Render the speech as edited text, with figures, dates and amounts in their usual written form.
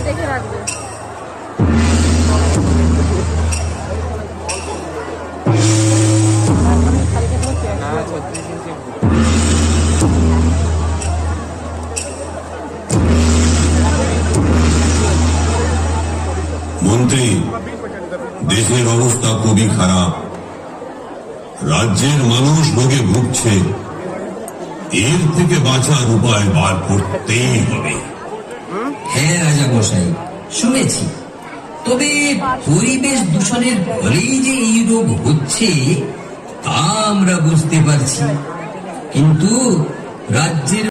দেখে রাখবে। মন্ত্রী, দেশের অবস্থা খুবই খারাপ। রাজ্যের মানুষ রোগে ভুগছে। এর থেকে বাঁচার উপায় বার করতেই হবে। হ্যাঁ রাজা মশাই, শুনেছি। তবে পরিবেশ দূষণের ফলেই যে এই রোগ হচ্ছে তা আমরা বুঝতে পারছি, কিন্তু রাজ্যের